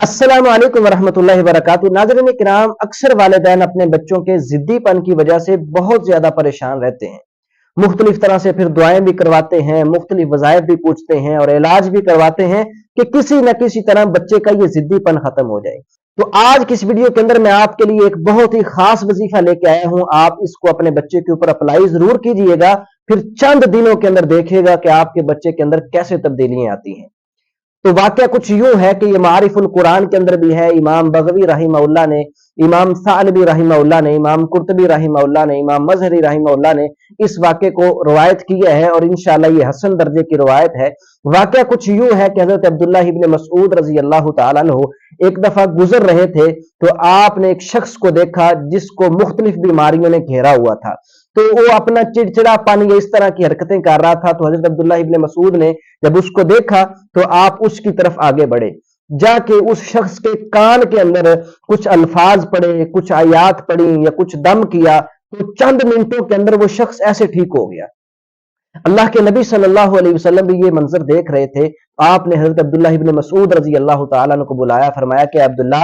अस्सलामु अलैकुम वरहमतुल्लाहि वबरकातुहू। नाज़रीन किराम, अक्सर वालिदैन अपने बच्चों के जिद्दीपन की वजह से बहुत ज्यादा परेशान रहते हैं। मुख्तलिफ तरह से फिर दुआएं भी करवाते हैं, मुख्तलिफ वज़ाइफ भी पूछते हैं और इलाज भी करवाते हैं कि किसी न किसी तरह बच्चे का ये जिद्दीपन खत्म हो जाए। तो आज की इस वीडियो के अंदर मैं आपके लिए एक बहुत ही खास वजीफा लेके आया हूं। आप इसको अपने बच्चे के ऊपर अप्लाई जरूर कीजिएगा, फिर चंद दिनों के अंदर देखिएगा कि आपके बच्चे के अंदर कैसे तब्दीलियां आती हैं। तो वाकया कुछ यूं है कि ये मारिफुल कुरान के अंदर भी है। इमाम बगवी रहिमहुल्लाह ने, इमाम सालबी रहिमहुल्लाह ने, इमाम कुर्तबी रहिमहुल्लाह ने, इमाम मजहरी रहिमहुल्लाह ने इस वाक़े को रवायत किया है और इंशाअल्लाह ये हसन दर्जे की रवायत है। वाकया कुछ यूं है कि हजरत अब्दुल्लाह इब्न मसऊद रजी अल्लाह तआला अन्हु एक दफा गुजर रहे थे तो आपने एक शख्स को देखा जिसको मुख्तलिफ बीमारियों ने घेरा हुआ था। तो वो अपना चिड़चिड़ापन या इस तरह की हरकतें कर रहा था। तो हजरत अब्दुल्ला इब्न मसूद ने जब उसको देखा तो आप उसकी तरफ आगे बढ़े, जाके उस शख्स के कान के अंदर कुछ अल्फाज पढ़े, कुछ आयात पढ़ी या कुछ दम किया, तो चंद मिनटों के अंदर वो शख्स ऐसे ठीक हो गया। अल्लाह के नबी सल्लल्लाहु अलैहि वसल्लम भी ये मंजर देख रहे थे। आपने हजरत अब्दुल्ला इब्न मसूद रजी अल्लाह तआला अन्हु को बुलाया, फरमाया कि अब्दुल्ला,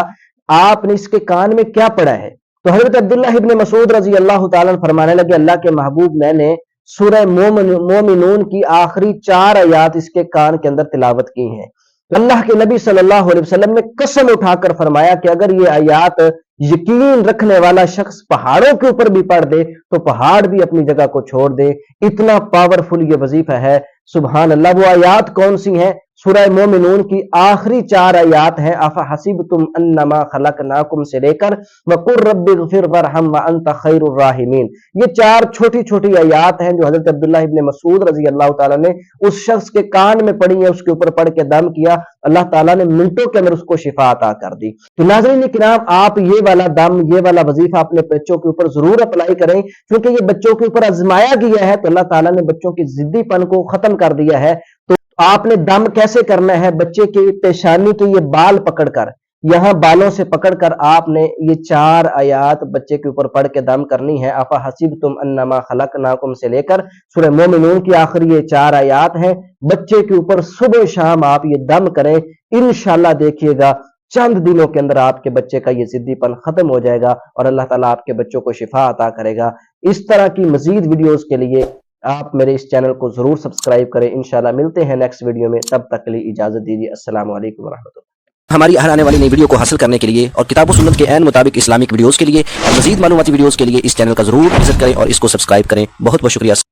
आपने इसके कान में क्या पढ़ा है? तो हजरत अब्दुल्ला इब्न मसूद रजी अल्लाह तआला अन्हु फरमाने लगे, अल्लाह के महबूब, मैंने सूरह मोमिनून की आखिरी 4 आयात इसके कान के अंदर तिलावत की हैं। तो अल्लाह के नबी सल्लल्लाहु अलैहि वसल्लम ने कसम उठाकर फरमाया कि अगर ये आयात यकीन रखने वाला शख्स पहाड़ों के ऊपर भी पढ़ दे तो पहाड़ भी अपनी जगह को छोड़ दे। इतना पावरफुल ये वजीफा है, सुभान अल्लाह। वो आयात कौन सी हैं? सूरह मोमिनून की आखिरी 4 आयात हैं। अफा हसीबतुम अन्नमा खलकनाकुम से लेकर वकुर रब्बिगफिर वरहम व अंत खैरुर राहिमीन। ये 4 छोटी छोटी आयात हैं जो हजरत अब्दुल्लाह इब्न मसूद रजी अल्लाह तआला ने उस शख्स के कान में पढ़ी है, उसके ऊपर पढ़ के दम किया। अल्लाह ताला ने मिनटों के अंदर उसको शिफा अता कर दी। तो नाज़रीन किराम, आप ये वाला दम, ये वाला वजीफा अपने बच्चों के ऊपर जरूर अप्लाई करें, क्योंकि ये बच्चों के ऊपर आजमाया गया है। तो अल्लाह ताला ने बच्चों की जिद्दीपन को खत्म कर दिया है। तो आपने दम कैसे करना है? बच्चे की पेशानी के ये बाल पकड़कर, यहां बालों से पकड़कर आपने ये 4 आयात बच्चे के ऊपर पढ़ के दम करनी है। अफा हसीबतुम अन्नमा खलकनाकुम से लेकर सूरह मोमिनून की आखिरी ये 4 आयात हैं। बच्चे के ऊपर सुबह शाम आप ये दम करें, इंशाअल्लाह देखिएगा चंद दिनों के अंदर आपके बच्चे का ये जिद्दीपन खत्म हो जाएगा और अल्लाह ताला आपके बच्चों को शिफा अता करेगा। इस तरह की मजीद वीडियोस के लिए आप मेरे इस चैनल को जरूर सब्सक्राइब करें। इंशाल्लाह मिलते हैं नेक्स्ट वीडियो में, तब तक के लिए इजाजत दीजिए। अस्सलामु अलैकुम वरहमतुल्लाह। हमारी हर आने वाली नई वीडियो को हासिल करने के लिए और किताब व सुन्नत के ऐन मुताबिक इस्लामिक वीडियोस के लिए और मजीद मालूमाती वीडियोस के लिए इस चैनल का जरूर विजिट करें और इसको सब्सक्राइब करें। बहुत बहुत शुक्रिया।